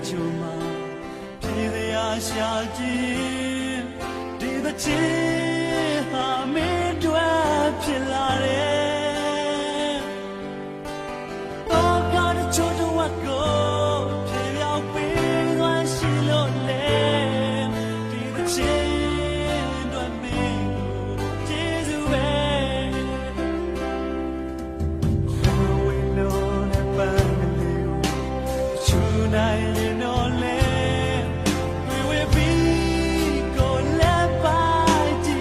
chuma pide ya sha ji di the chin ha me twa phit la de oh god cho to what go phe yaw pi wan shi lo le di the chin twa me jesu be we know na ban me chu nai no le we will be go let by ji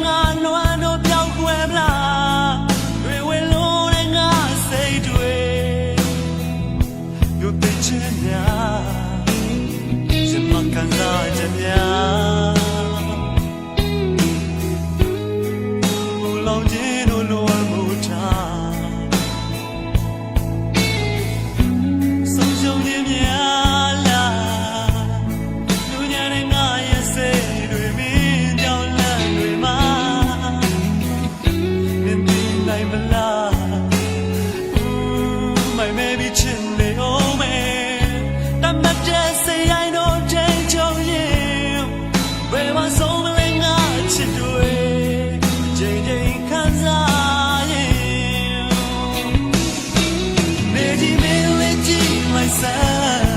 ငါလွမ်းတော့ပြောင်းခွဲမလားတွေဝဲလို့တဲ့ငါစိတ်တွေရုပ်သိချင်များရှင်မကန်စားချင်များဘူလောင်ခြင်းတို့လိုအပ်မှုထားဆုံးရှုံးခြင်းများလားလူညာတဲ့ငါရဲ့စိတ်တွေမင်းကြောင့်လန့်တွေမှာမင်းသိနိုင်မလားMy baby ချစ်နေအောင်မယ်တမတ်တဲ့စိတ်တိုင်းတော့ချိန်ချုံရင်ဘယ်မှာဆုံးမလဲငါချစ်တွေချိန်ချိန်ခံစားရင်နေဒီမင်းလေးကြည့်လိုက်စမ်း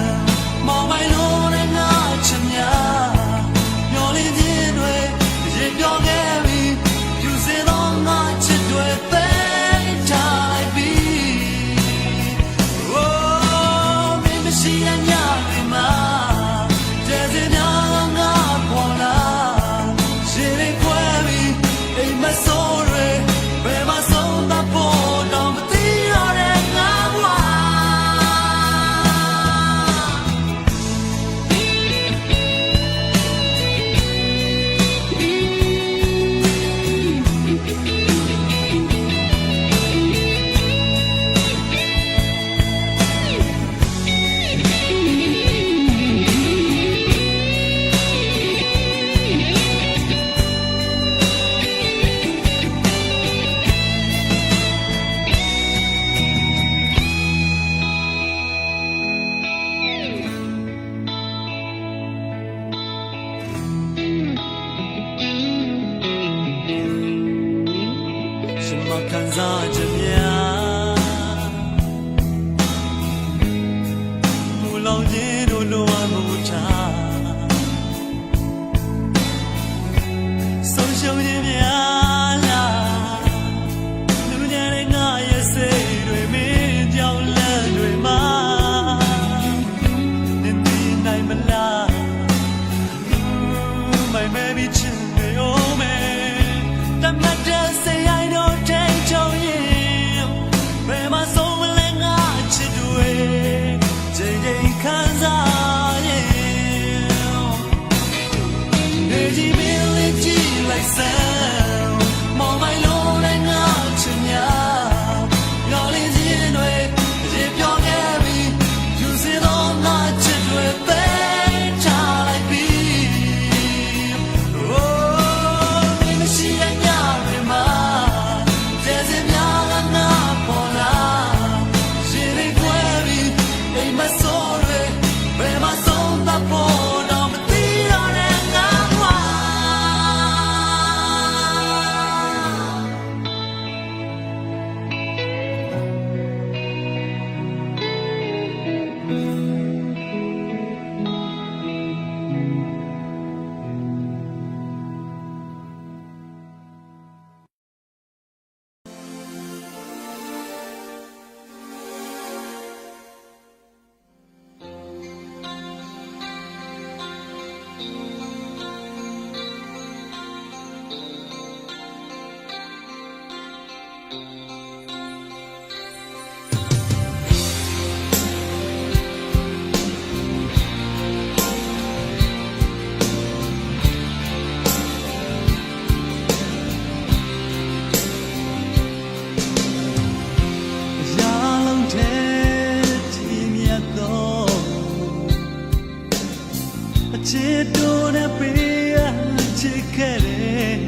မောင်မိုင်လို့တဲ့ငါချစ်များမျောလင်းခြင်းတွေရေပြောင်းခဲ့ပြီယူစေတော့ငါချစ်တွေသိထားလိုက်ပြီရှိရညတွေမှာကျဲစင်များငါပေါ်လာရှင်းလေးခွဲပြီးအိမ်မဆိုးတွေဘယ်မှာဆုံးသဖို့တော့မသိရတဲ့ငါဘဝရှင်မခံစားခြင်းများမူလောင်ခြင်းတို့လိုအပ်မှုထားဆုံးရှုံးခြင်းများလားလူညာတဲ့ငါရဲ့စိတ်တွေမင်းကြောင့်လန့်တွေမှာနေသိနိုင်မလား My baby ချစ်နေအောင်မယ်တမတ်တဲ့စိတ်တိုင်းတော့ချိန်ချုံရင်ဘယ်မှာဆုံးမလဲငါချစ်တွေချိန်ချိန်ခံစားရင်နေဒီမင်းလေးကြည့်လိုက်စမ်းမောင်မိုင်လို့တဲ့ငါချစ်များမျောလင်းခြင်းတွေရေပြောင်းခဲ့ပြီယူစေတော့ငါချစ်တွေသိထားလိုက်ပြီရှိရညတွေမှာကျဲစင်များငါပေါ်လာရှင်းလေးခွဲပြီးအိမ်မဆိုးတွေဘယ်မှာဆုံးသဖို့တော့မသိရတဲ့ငါဘဝချစ်တို့နဲ့ပေးချစ်ခဲ့တယ်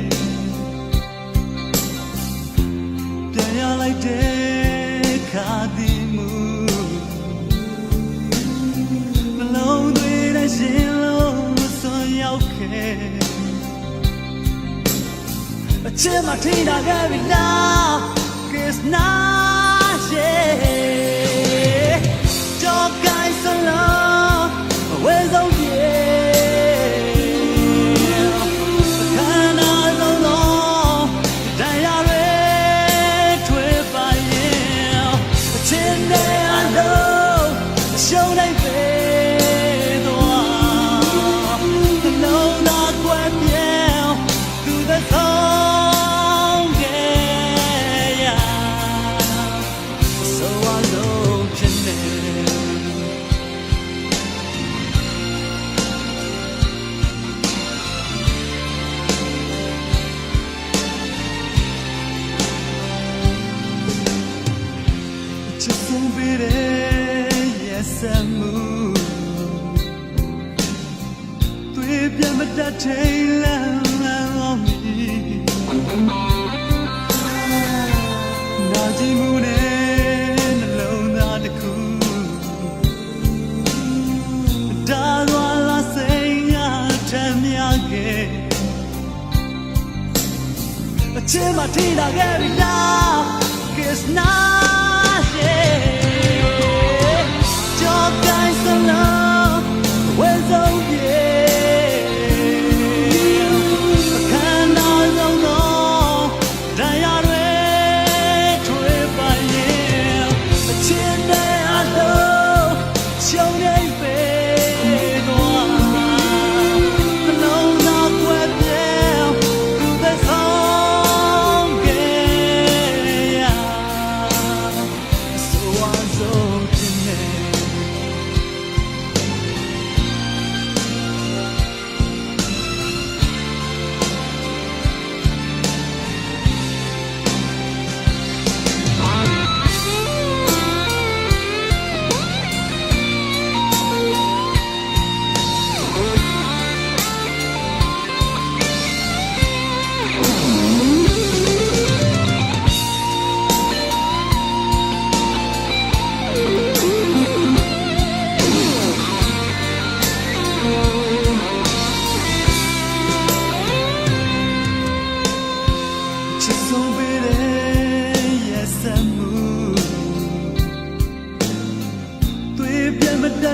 ပြန်ရလိုက်တဲ့ခါဒီမူမလုံးတွေနဲ့ရှင်လို့ဆွန်ရောက်ခဲ့အချစ်မထိတာခဲ့ပြီလား kiss not yeah just guys so long where's all the song mood. Three PM at that tail on me. Naji moon and alone on the cool. That's all I say, tell me again. A chima tina get it now, kiss not, yeah. Your guys alone, where's the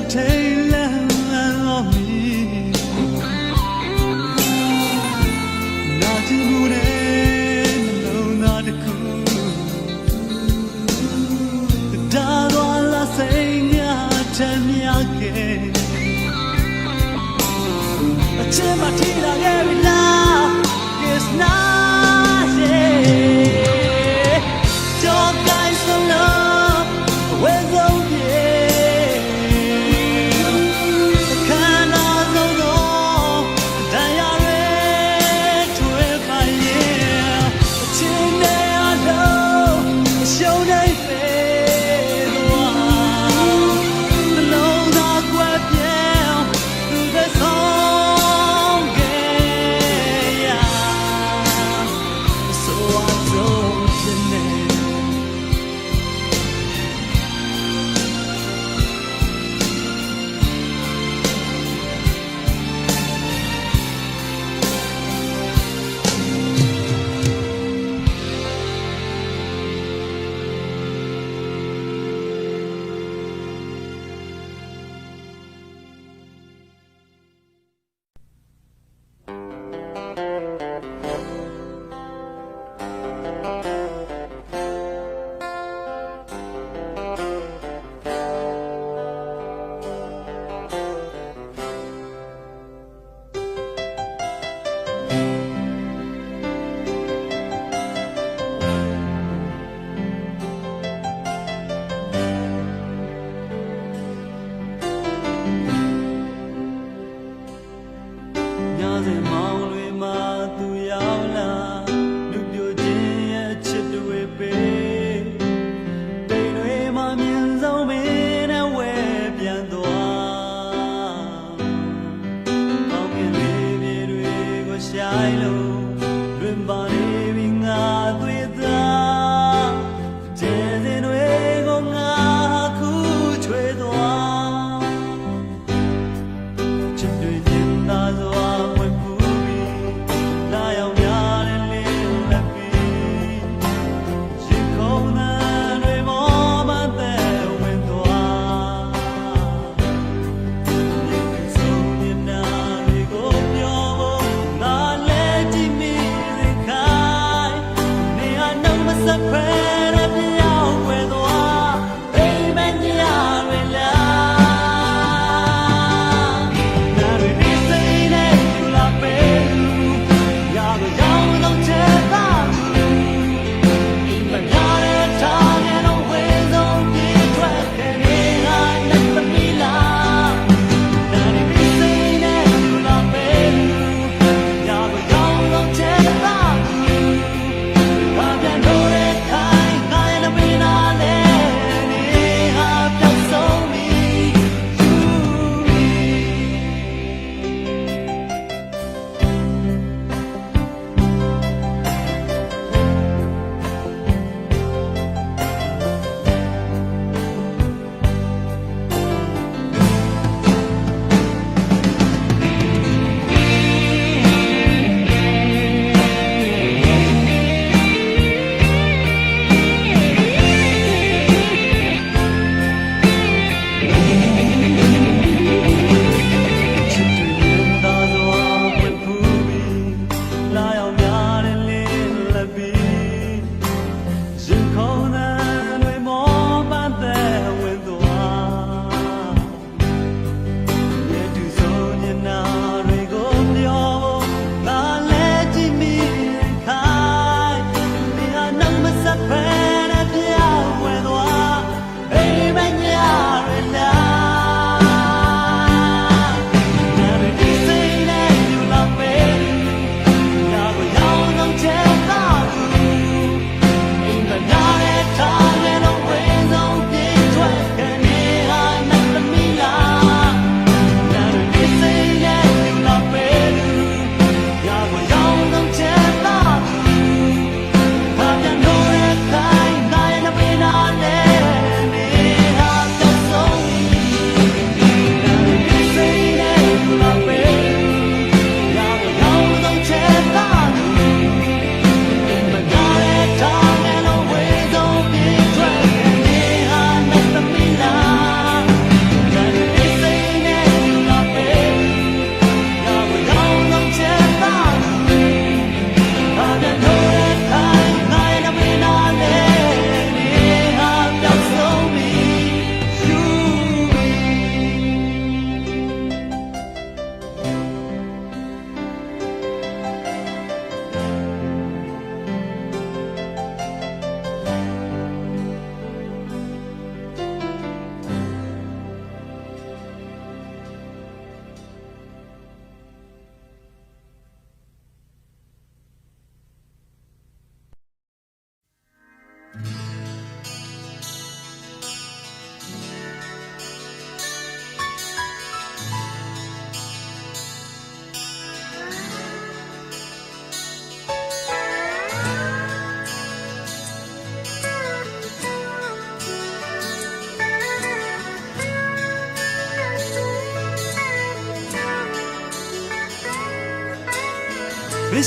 tail on me. Not to moon and alone on the cool. The dog all I say, tell me again. A chimatina every now, it's not, yeah. Your guys alone, where's the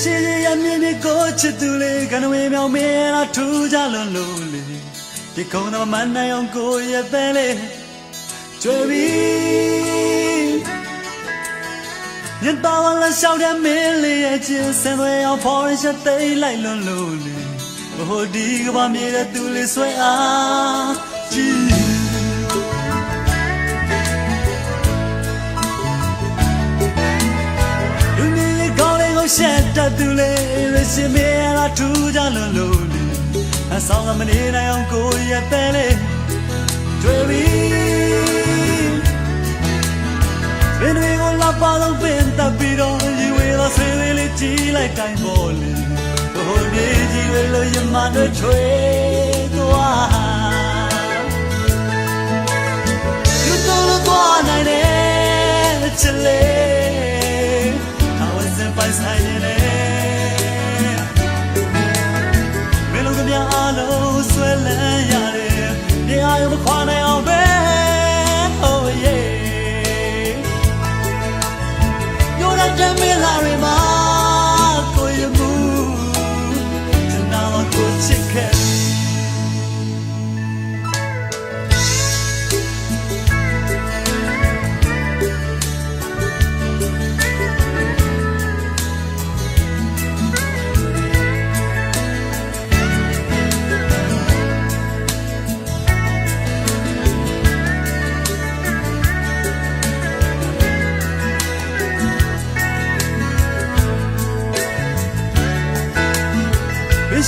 ရှိရမြင်မြင်ကိုချစ်သူလေးကနဝေမြောင်မင်းလာထူးကြလွန်လို့လေဒီကုန်းတော်မနိုင်အောင်ကိုရတဲ့လေကြွယ်ပြီးညတော်လာရှောက်တဲ့မင်းလေးရဲ့ချင်းစင်သွေးအောင်ဖော်ရသိလိုက်လွန်လို့လေဟိုဒီကဘာမြေတဲ့သူလေးဆွဲအားကြည့်ရှက်တတ်သူလေးရရှိမေးလာထူးကြလွန်လို့လေအဆောင်ကမနေနိုင်အောင်ကိုရတဲ့လေတွေ့ပြီဘယ်တွေကိုလာပါတော့ပင်တပ်ပြီးတော့ရီဝေးတော့ဆွေးလေးကြည့်လိုက်တိုင်းပေါ်လေဟိုမြေကြီးတွေလို့ရမတွေထွေးသွားယူတော့သွားနိုင်တယ်ချစ်လေးပိုင်ဆိုင်နေလေမင်းတို့ကများအားလုံးဆွဲလန်းရတယ်နေရာမခွာနိုင်အောင်ပဲ oh yeah ညိုတဲ့တမင်လာရီမှာကိုရမှုတနာကိုချစ်ခဲ့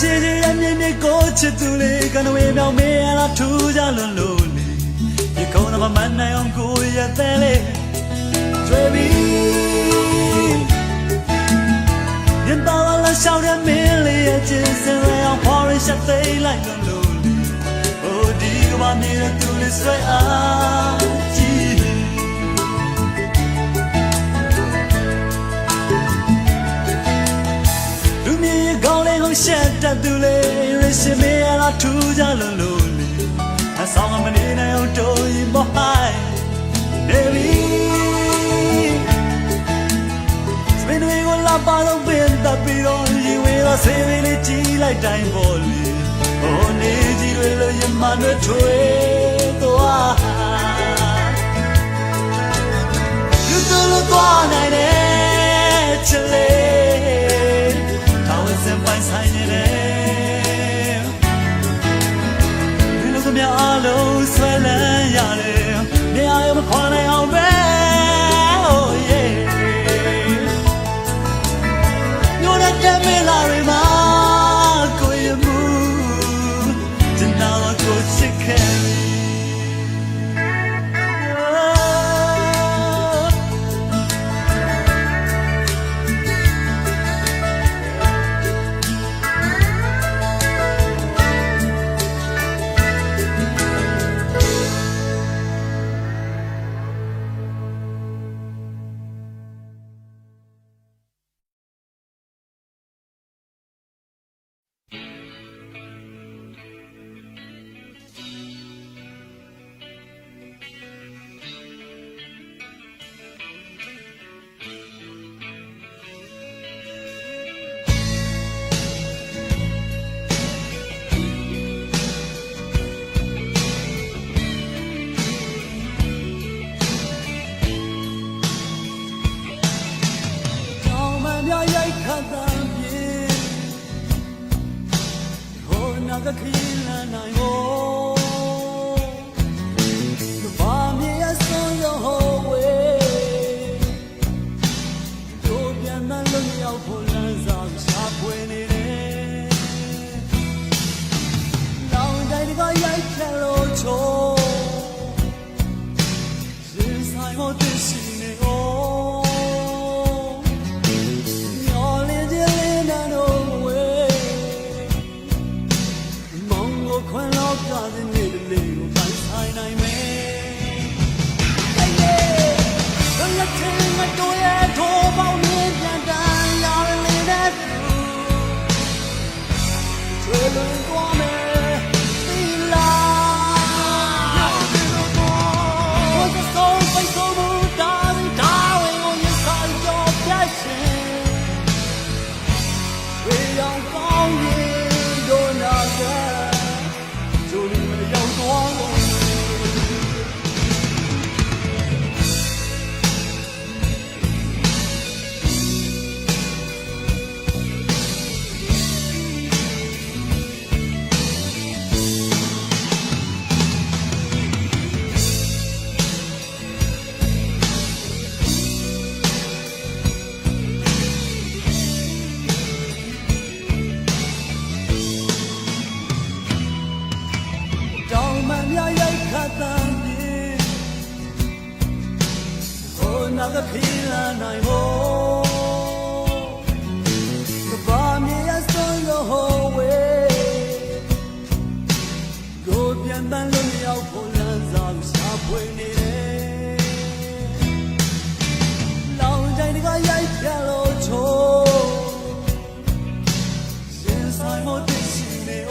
ရှိရမြင်မြင်ကိုချစ်သူလေးကနဝေမြောင်မင်းလာထူးကြလွန်လို့လေဒီကုန်းတော်မနိုင်အောင်ကိုရတဲ့လေတွေ့ပြီညတော်လာရှောက်တဲ့မင်းလေးရဲ့ချင်းစင်ရအောင်ဖော်ရသိလိုက်လွန်လို့လေဟိုဒီကဘာမြေတဲ့သူလေးဆွဲအားကြည့်ရှက်တတ်သူလေးရရှိမေးလာထူးကြလွန်လို့လေအဆောင်မနေနိုင်အောင်တိုးရင်ပေါ်ဟိုင်းနေပြီစပင်းတွေကိုလာပါတော့ပင်တပ်ပြီးတော့ရီဝေးတော့ဆေးလေးကြည့်လိုက်တိုင်းပေါ်လေဟိုနေကြီးတွေလို့ရမနဲ့ထွေးသွားလူတို့သွားနိုင်တယ်ချစ်လေးစင်ပိုင်ဆိုင်နေတယ်ဒီလိုကများအလုံးဆွဲလန်းရတယ်နေရာမခွာနိုင်အောင်ပဲ oh yeah ညိုတဲ့တမင်လာရီမှာကိုရမှုတနာကိုချစ်ခဲ့ကခီးလာနိုင်ကိုဘာမြဲဆိုရောဝေးတို့ပြန်မလို့ရောက်ဖို့လမ်းဆောင်ရှာဖွေနေတယ်လောင်တိုင်းကရိုက်ခဲ့လို့ချိုးရင်ဆိုင်ဖို့သိရှိနေ哦ကဖေးလာနိုင်ဖို့ကဘာမြေရဆုံးရောဟိုဝေးကိုပြန်ပန်းလို့ရောက်ဖို့လမ်းစာရှာဖွေနေတယ်လောင်တိုင်းကရိုက်ပြလို့ချိုးရှင်ဆိုင်မို့သိရှိနေ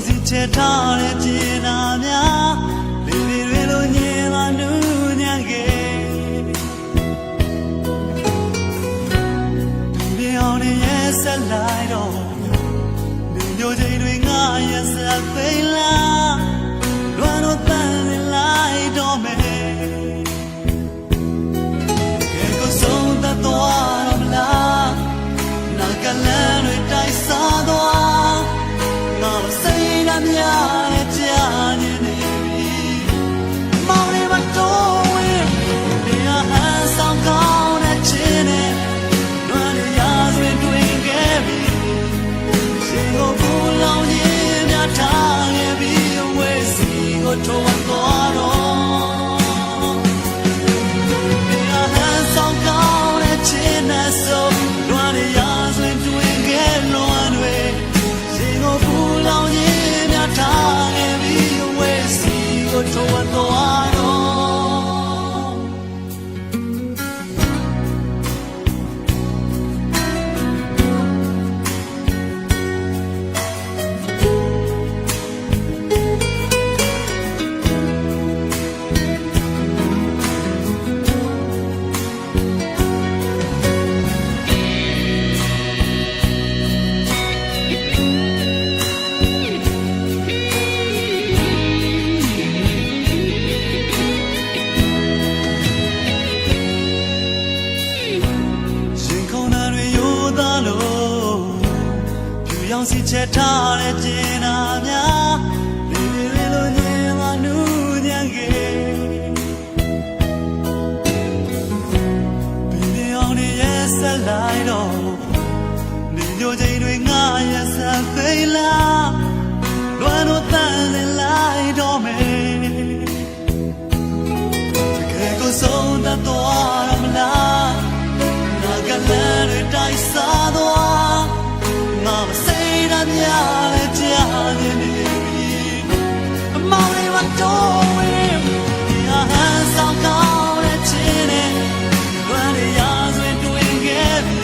စီချဲထားတဲ့ကျင်နာများလေတွေလိုညင်လာနူးညံ့ခဲ့ဒီအောင်ရဲ့ဆက်လိုက်တော့ဒီမျိုးချိန်တွေငါရဲ့ဆက်သိလားလွမ်းတော့တန်နေလိုက်တော့မယ်ကဲကိုဆုံးတတ်သွားမလားနာကလန်တွေတိုက်စားသွားများနဲ့ကြာနေပြီမောင်လေးမတော်ဝင်ဒီဟာဟန်ဆောင်ကောင်းတဲ့ချင်းနဲ့လွမ်းရရာဆွေတွင်ခဲ့ပြီရှင်ကိုပူလောင်ရင်များထားခဲ့ပြီအဝေးစီကိုထုံးသွားတော့ဒီဟာဟန်ဆောင်ကောင်းတဲ့ချင်းနဲ့ဆိုလွမ်းရရာဆွေတွင်ခဲ့လွမ်းတွေရှင်ကိုပူလောင်ရင်ထားခဲ့ပြီအဝေးစီကိုထုံးသွားတော့စီချဲထားတဲ့ကျင်နာများလေတွေလိုညင်လာနူးညံ့ခဲ့ဒီအောင်ရဲ့ဆက်လိုက်တော့ဒီမျိုးချိန်တွေငါရဲ့ဆက်သိလားလွမ်းတော့တန်နေလိုက်တော့မယ်တကယ်ကိုဆုံးတတ်သွားမလားနာကလန်တွေတိုက်စားသွားငါမများနဲ့ကြာနေပြီမောင်လေးမတော်ဝင်ဒီဟာဟန်ဆောင်ကောင်းတဲ့ချင်းနဲ့လွမ်းရရာဆွေတွင်ခဲ့ပြီ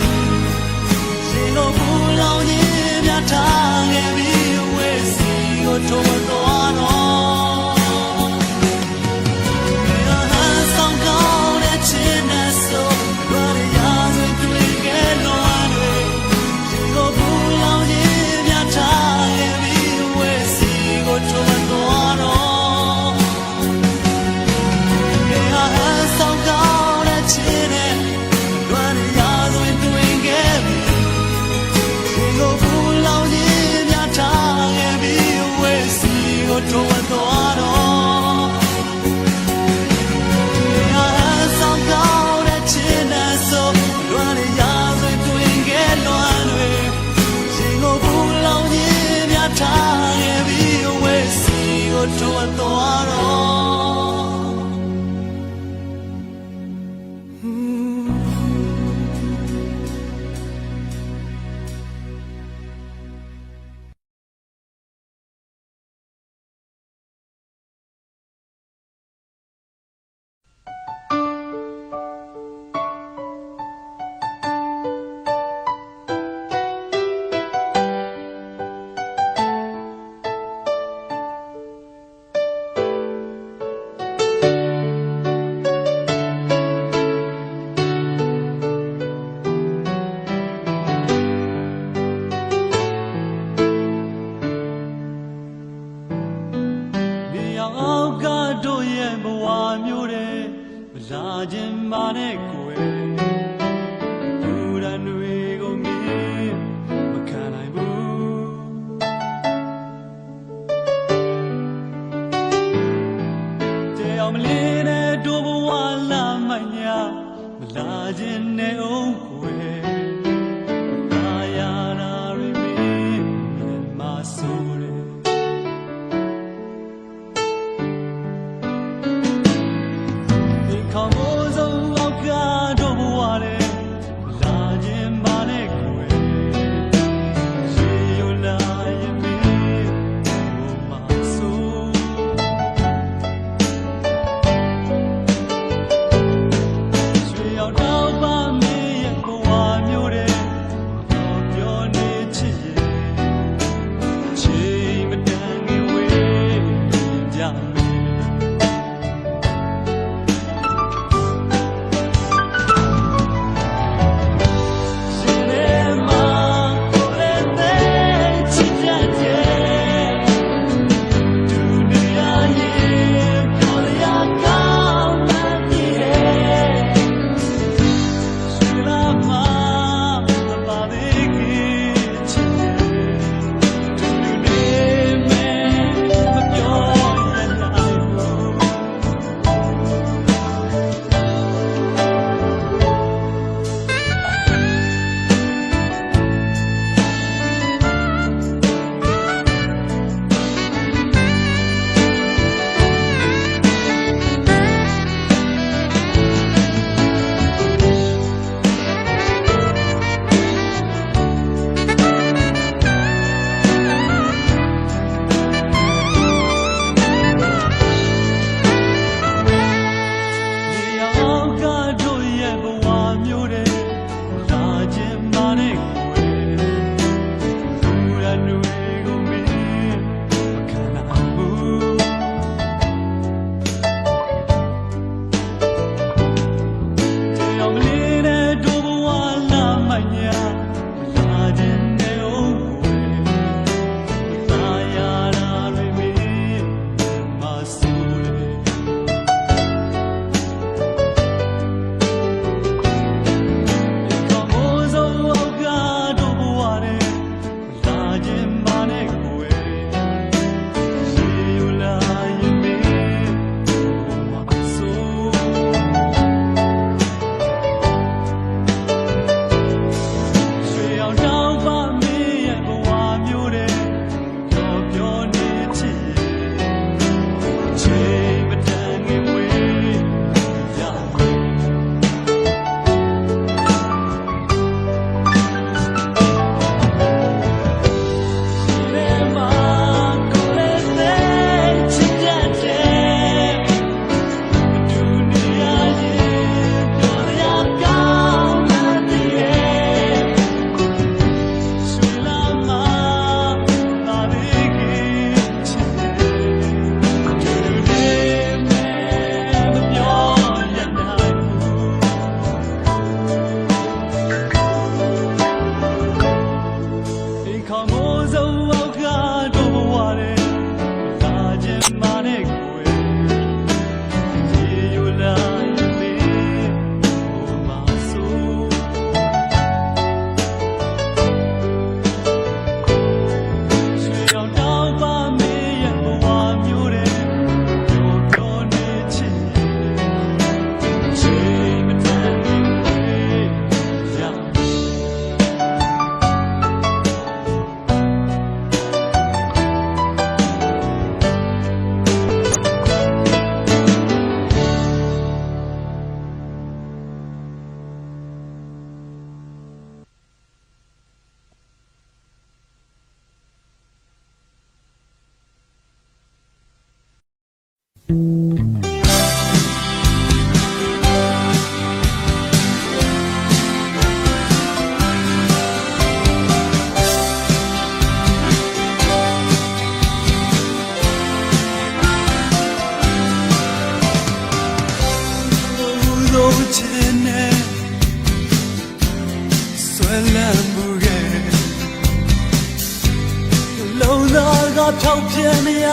飘偏呀，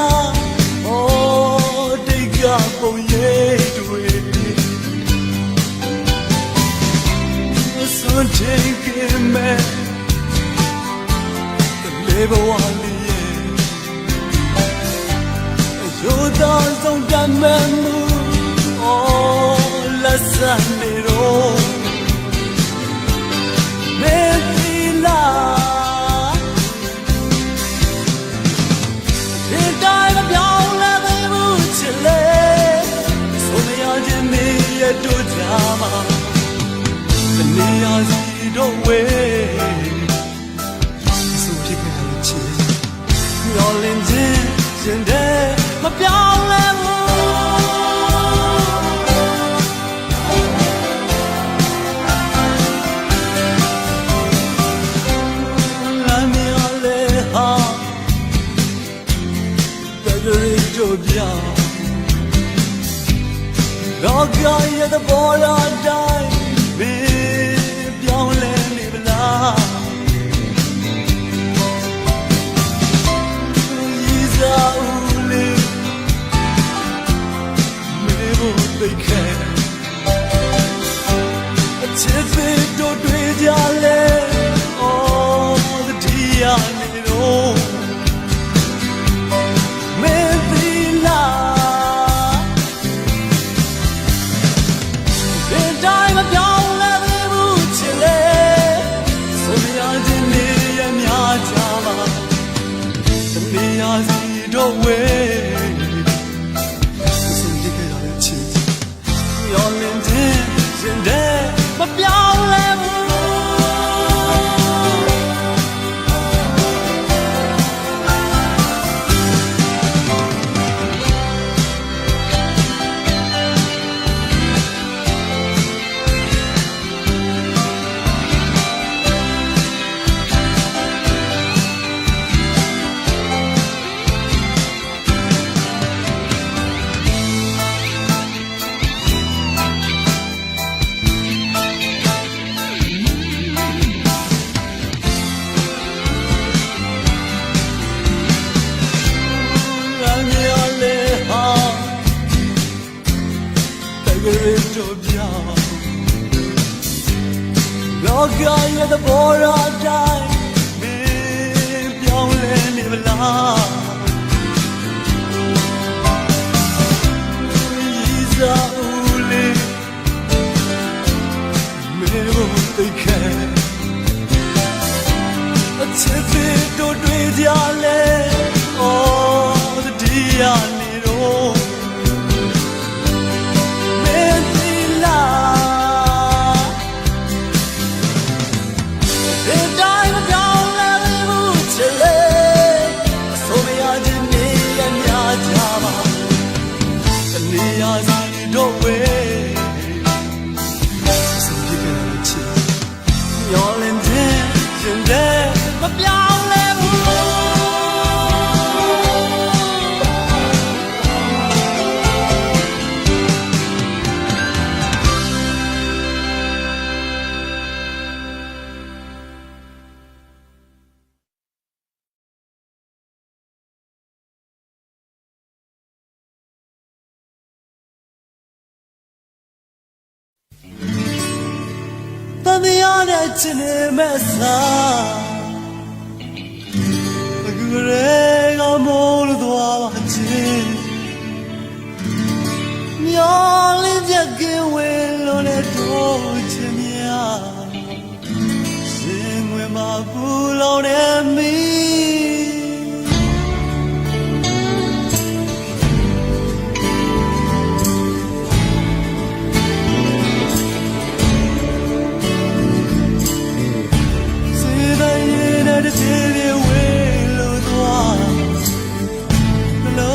哦，这个不也对？说这个美，来不完的耶，有当中干门路，哦，来三里路，没地啦。都家嘛，你要几多位？是我一个人去，要认真真的，我表来我。来你要来好，在这里就表。老家也得保了债，别表来你不啦？一早屋里没不对开，七岁都对家来，哦，这样的路没对啦。周围，就是一个要有气质，要认真真的把表来我。老家也得保了债，别表来你不啦？一早屋里没不对开，七岁都对家来，哦，这样的路。Chine mesa, agurega mol doa chin. Nyali jage welo ne do chimya, singwe ma pulo ne mi. Hello,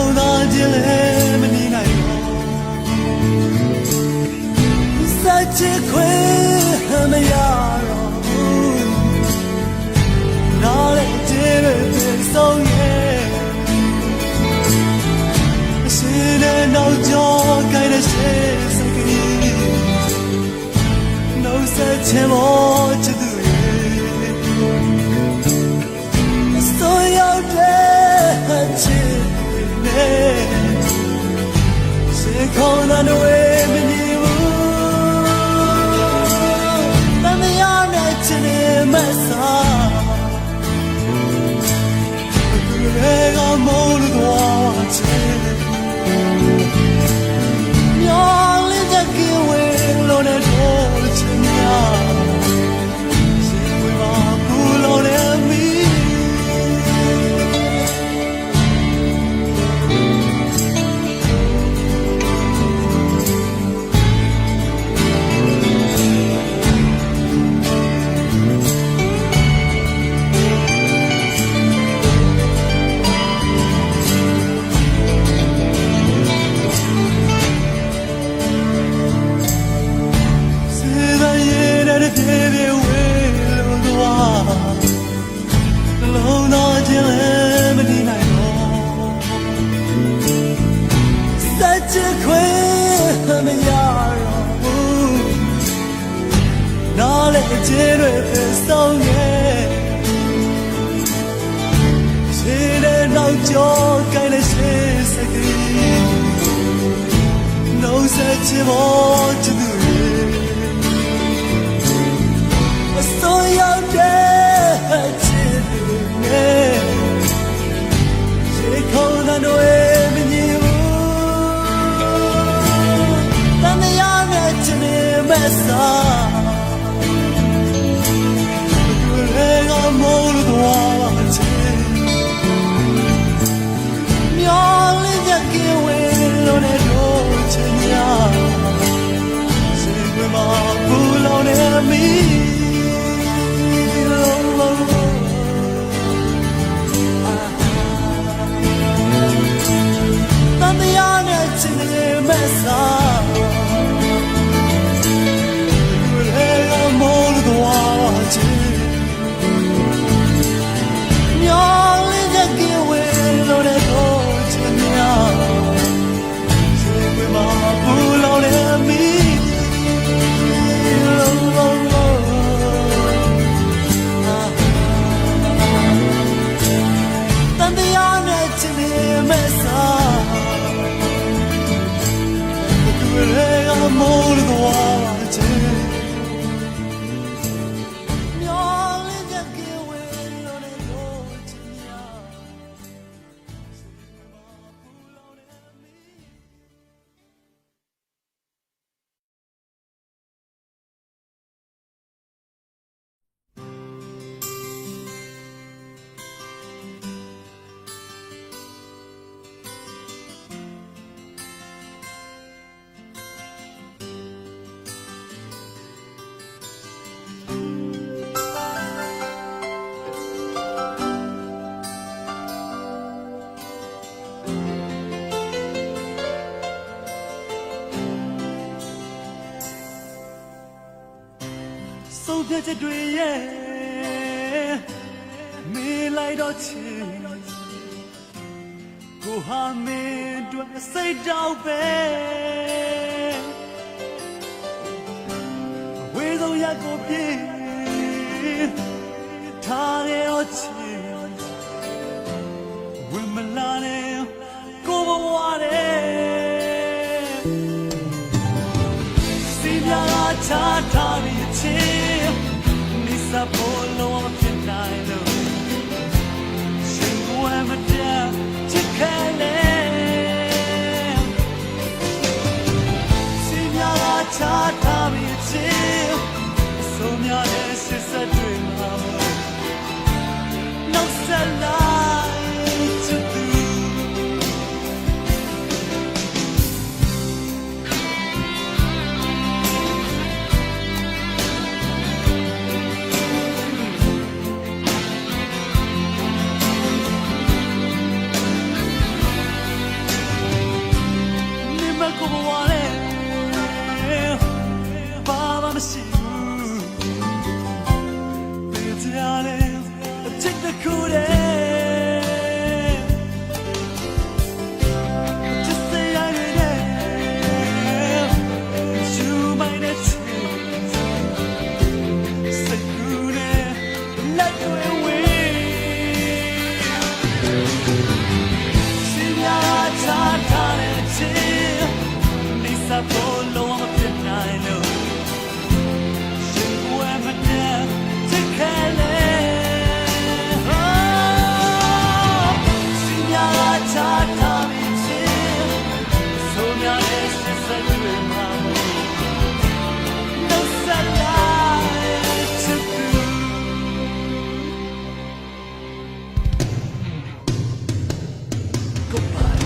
that way when you and the honest in him as I'm all the watching you're little giveaway on a door to me say we are cool on me So that it me light or change go harm me to say down bed with all your go be tired or change when my line go water see ya ta me Nisa polo pinalo Shingo amada chikale Sinya la cha ta mi chi So mya de sisa dream No salai to do ဖို့လုံးဝမဖြစ်နိုင်လို့ရှင်ဝဲမတဲ့ချစ်ခဲလေစင်ညာချာထားပြီးချစ်ဆိုများရဲ့စစ်စစ်တွေမှာno salad to do goodbye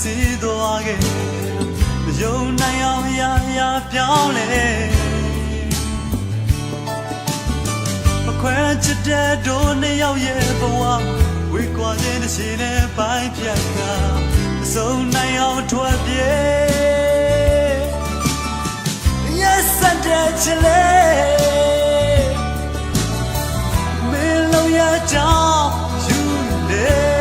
See the wagon, you know, yeah, a quench dead, don't know yet, but we got in the city by Piaka, so now 12 years. Yes, I did Chile. Milo, yeah, John, you did.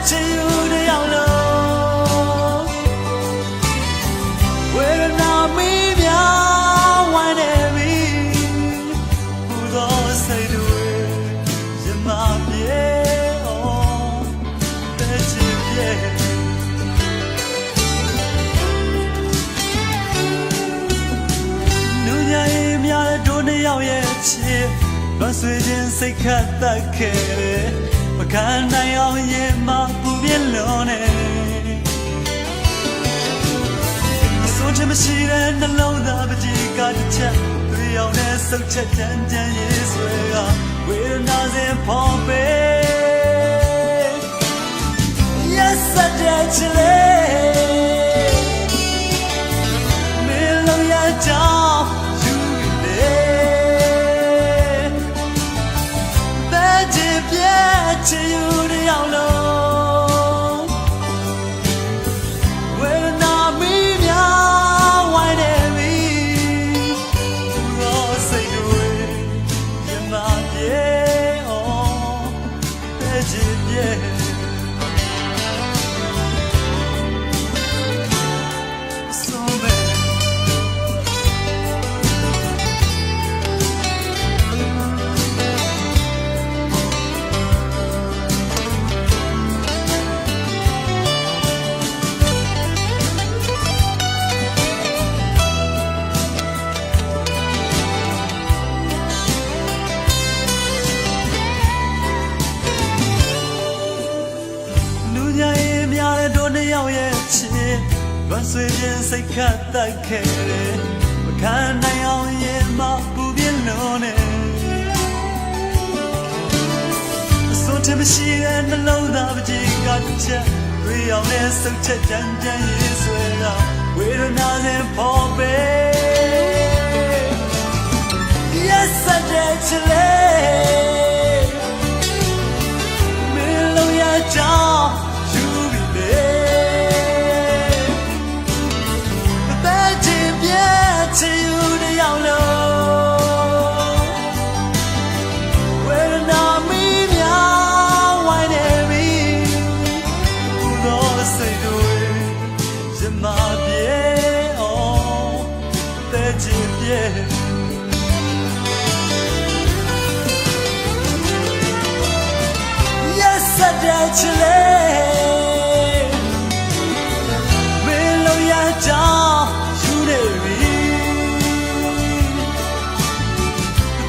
To you the yellow where now me why me who don't say the way in my yeah oh that's it yeah nu ya im ya do ne yaw ye chi lo sui jin sai khat tat khe Can I own ye ma pubielone? So to machine and the load of a got a chat. We own a so chat and yes, we're not in Pompeii. Yes, I did Chile. Milo ya down, you there. That if to you the yellow where now me why me who say the way in my yeah oh that's it yeah so bad ယောက်ရဲ့ချစ်လွန်ဆွေခြင်းစိတ်ခတ်တိုက်ခဲ့တယ်မခံနိုင်အောင်ရင်မပူပြင်းလုံးနဲ့ဆိုချင်မရှိတဲ့နှလုံးသားပကြီးကချက်တွေအောင်နဲ့စုပ်ချက်ကြမ်းကြမ်းရေးဆွဲတော့ဝေဒနာနဲ့ပေါ်ပေ Yes I did to lay me lo ya down you be there but deep yeah to you the young love where now me meow why there be who knows say do it my yeah oh that deep yeah Chile, me lo ya down, you never.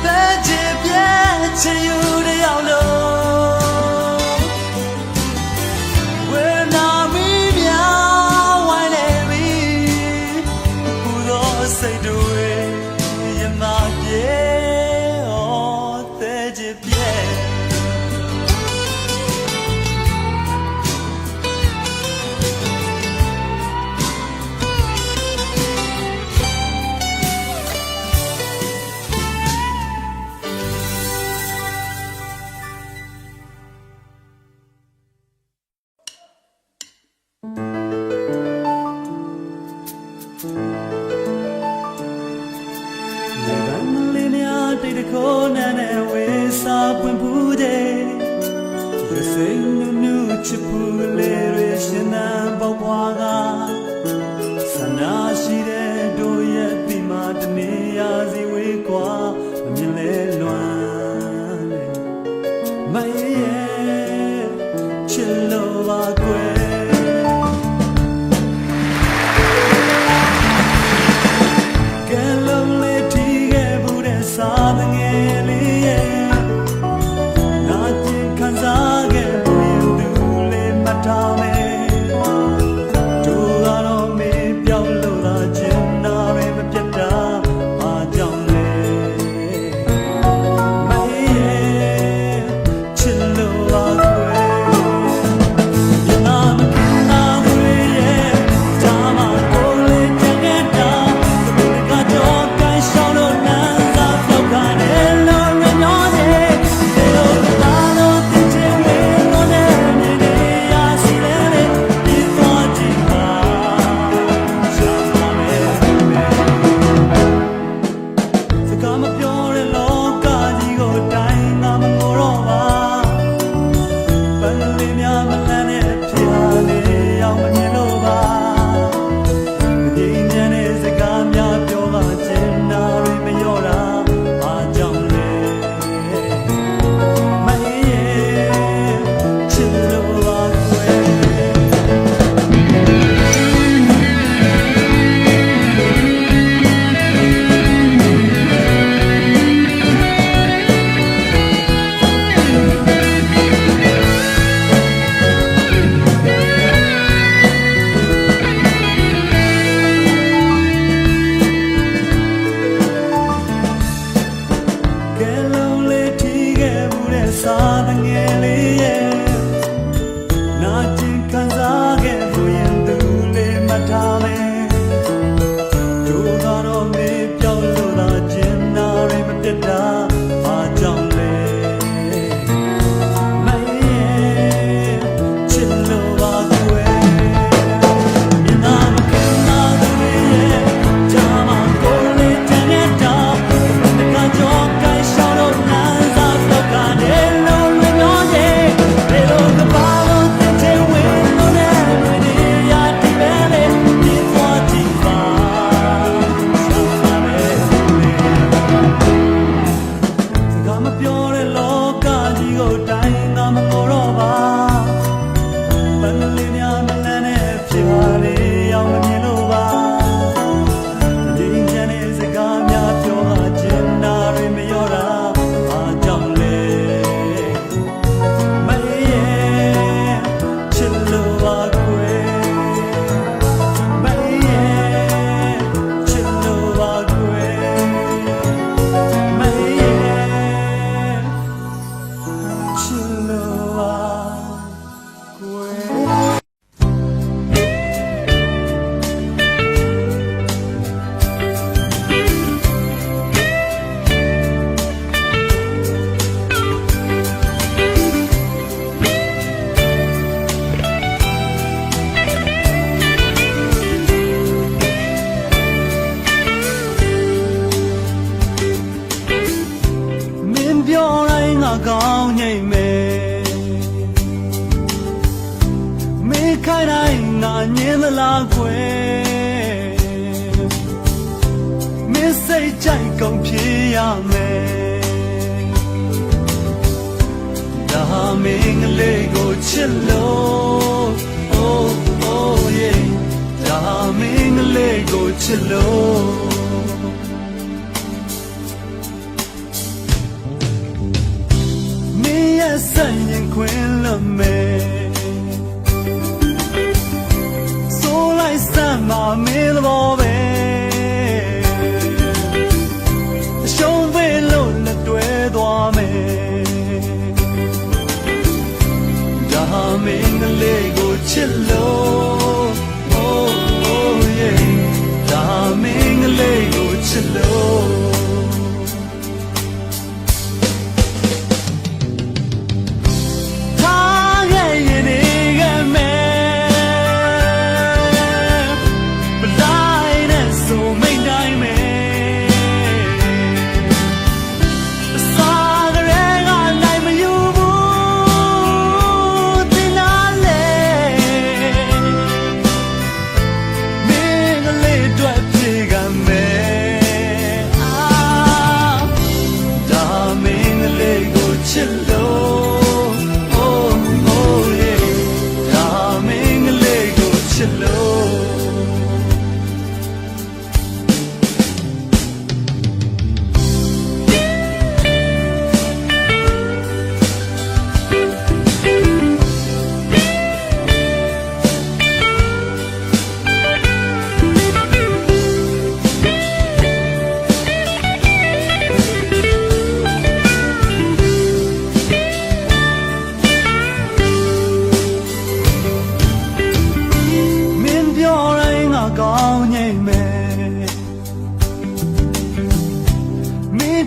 That deep yeah to you the yellow. When I meet ya, why never? Who knows say do it, you my yeah, oh that deep yeah.ချစ်ဖို့လေးရရှင်နာပေါပွားကဆန္ဒရှိတဲ့တို့ရဲ့ဒီမှာတနေရာစီဝေးကွာမမြင်လဲလွမ်းနဲ့မရဲ့ချစ်လို့ပါကွယ်ကဲလုံးလေးထီးခဲ့ဘူးတဲ့စာငယ်လေးရဲ့နာကျင်ခံစားခဲ့Tell me, do I know me? Young Lola, Jim, now I'm a jetta, I don't live. My chillo, you're not a king of the way, Tama, only get down. The got your guy shout on lands up, no kind of love in your head. They don't think you're on it. la que me say jai kong pia me da ming le go chilo oh oh yeah da ming le go chilo me san yin queen la meมาไม่ละบ่เว้ชงเวลุละတွေ့သွားမယ်ဒါမင်းကလေးကိုချစ်လို့ oh oh yeah ဒါမင်းကလေးကိုချစ်လို့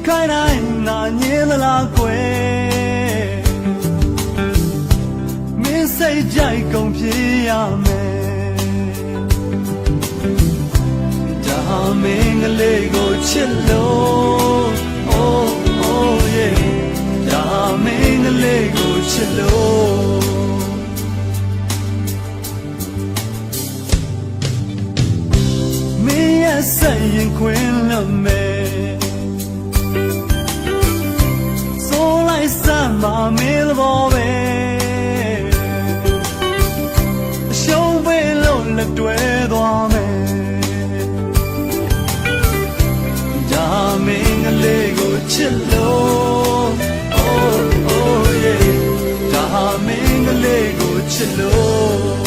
ခိုင်တိုင်းနာညင်းလာကွယ်မင်းစိတ်ကြိုက်ကုန်ပြေးရမယ်ဒါမင်းကလေးကိုချစ်လို့ oh oh yeah ဒါမင်းကလေးကိုချစ်လို့မင်းရဲ့စိတ်ရင်ခွင်လို့မယ်มาไม่ละบ่เว้ชงเวลุละတွေ့သွားမယ်ဒါမင်းကလေးကိုချစ်လို့ oh oh yeah ဒါမင်းကလေးကိုချစ်လို့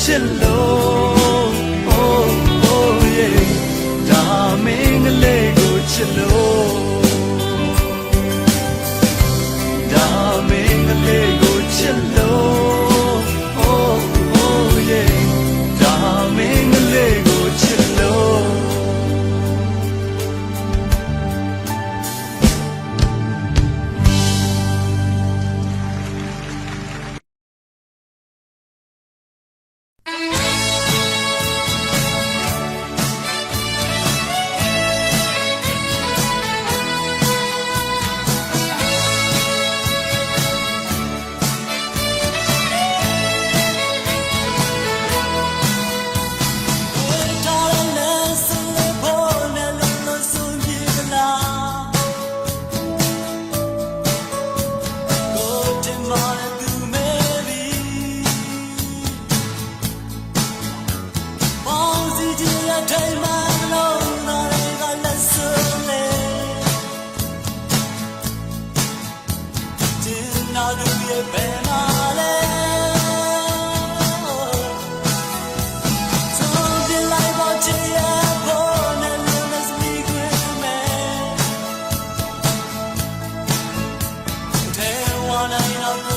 ချစ်လို့ oh oh yeah ဒါမင်းကလေးကိုချစ်လို့ဒါမင်းကလေးကိုချစ်လို့ oh oh yeah ဒါမင်းကလေးကိုချစ်လို့ Wanna know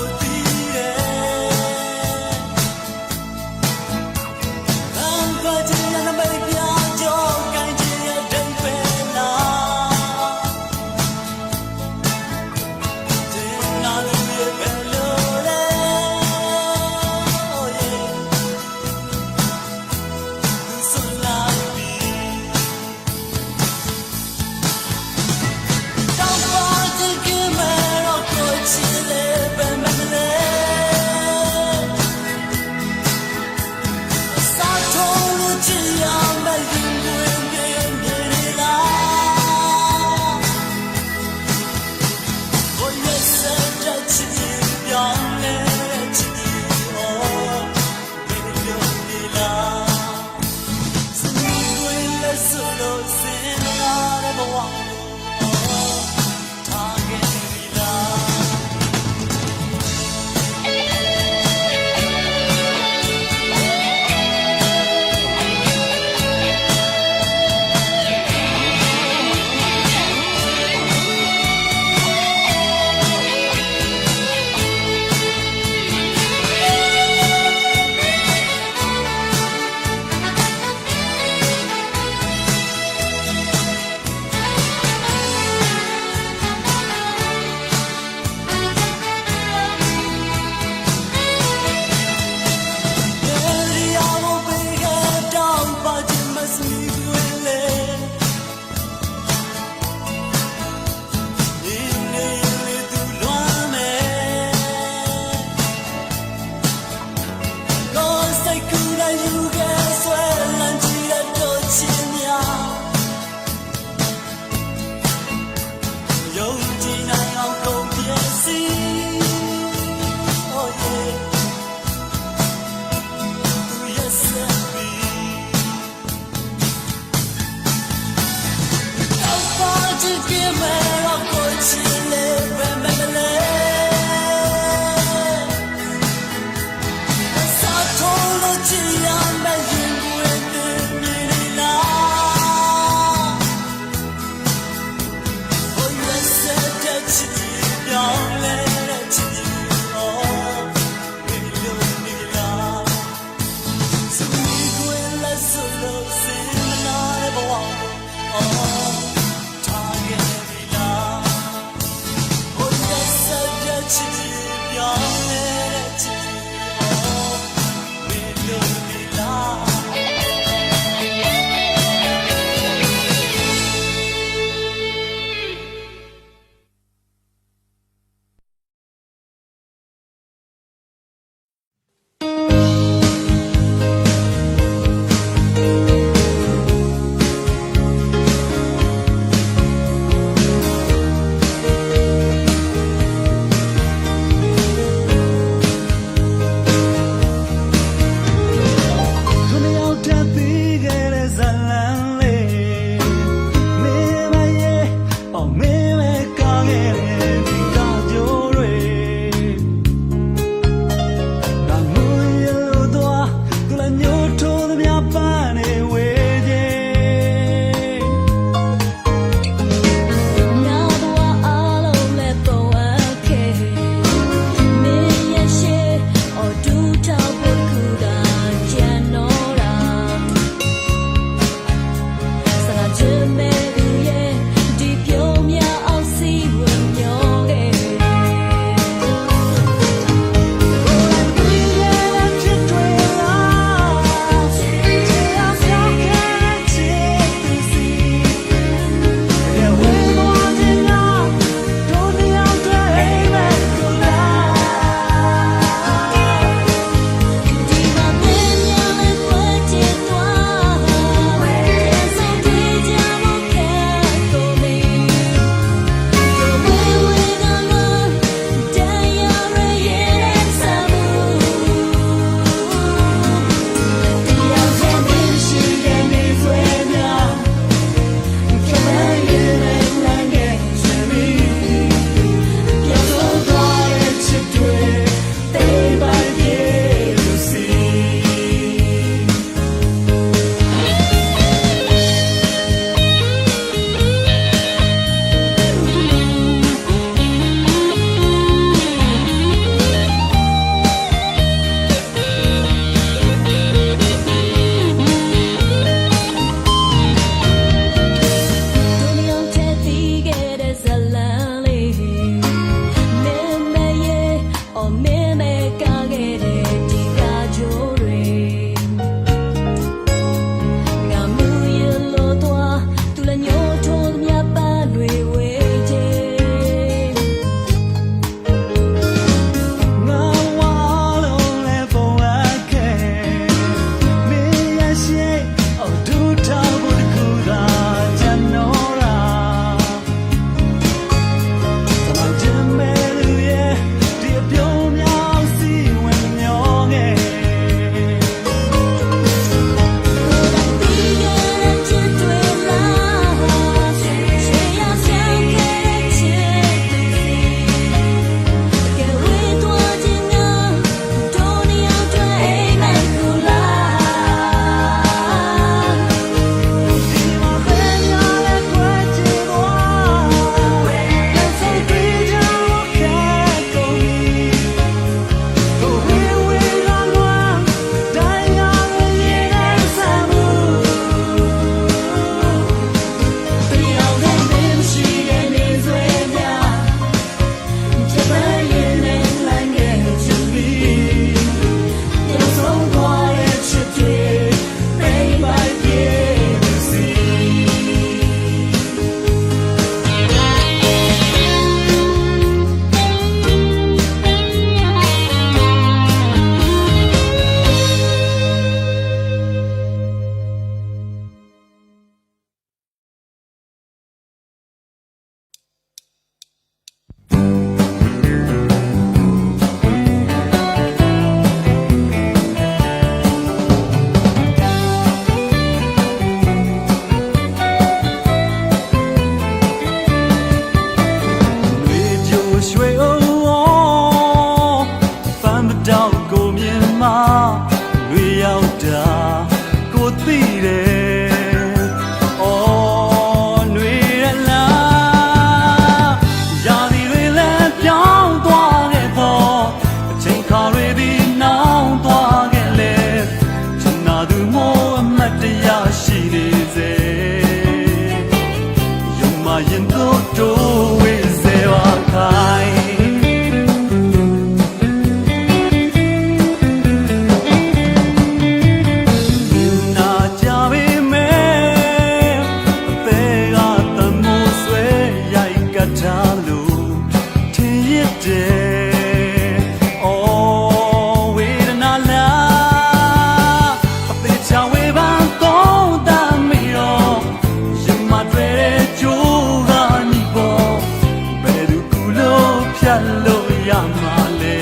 တ်လို့ရမှာလေ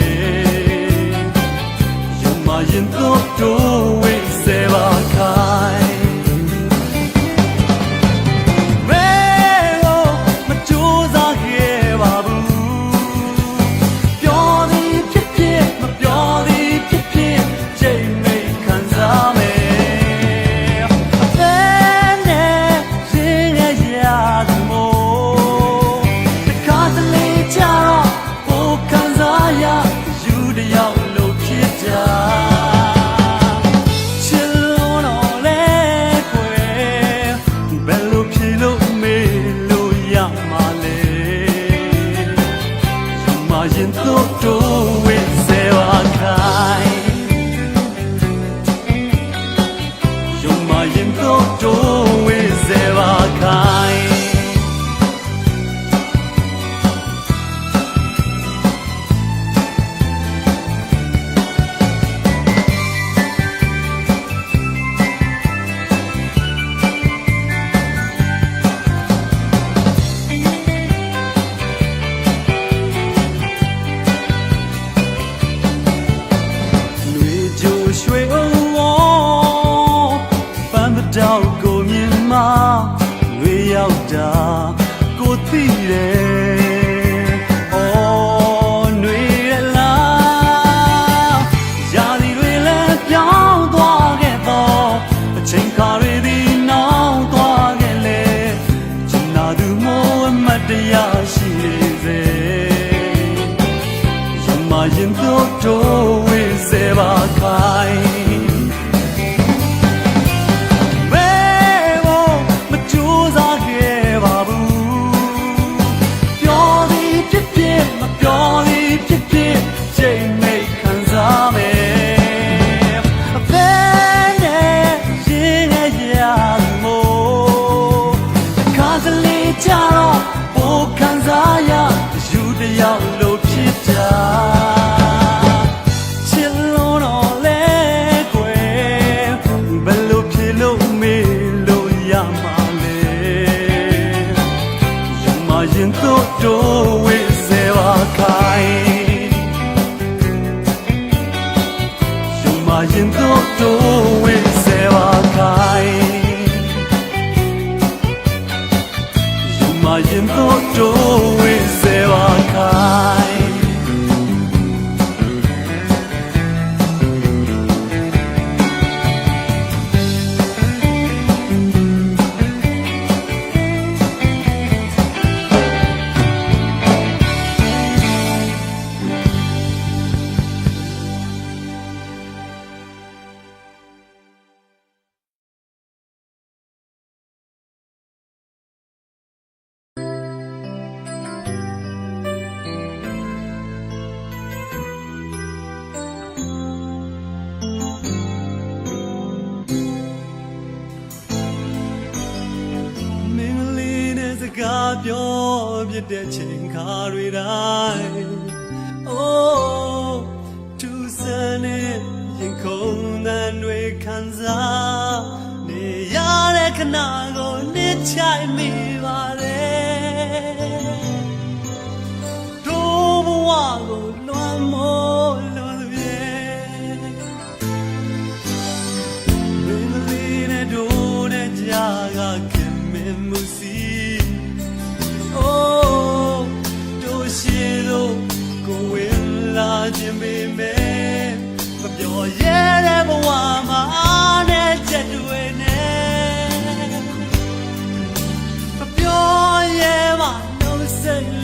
ရုံမရင်တော့တို့ဝေးစေပါခိုင်ရင်တို့တို့ဝေးစေပါခိုင်ရုံမရင်တို့တို့ဝေးစေပါခိုင်ရွှေဝေါပန်းမတောက်ကိုမြင်မှငွေရောက်တာကိုသိတယ်အော်ຫນွေရလားရာသီတွေလည်းပြောင်းသွားခဲ့တော့အချိန်ခါတွေဒီနောက်သွားခဲ့လေချင်နာသူမို့အမတ်တရားရှိနေစေရမရင်တို့တို့ဝေးစေပါခိုင်ရောက်လို့ဖြစ်တာချစ်လို့တော့လေကွယ်ဘယ်လိုဖြစ်လို့မေးလို့ရမှာလဲရမရင်တို့တို့ဝေးစေပါခိုင်ရမရင်တို့တို့ဝေးစေပါခိုင်ရမရင်တို့တို့ဝေးစေပါခိုင်ပြောပြတဲ့ချိန်ခါတွေတိုင်းအိုးသူစနေရင်ခုန်တန်တွေခံစားနေရတဲ့ခဏကိုနှစ်ချိုင်မိပါလေတို့ဘဝကိုလွမ်းမိုးလို့ပြေမင်းလေးနဲ့တို့နဲ့ကြာကခင်မင်မှုစီOh, do she do go in la jimbe but your yeah ever want my honest jet doing it but your yeah no say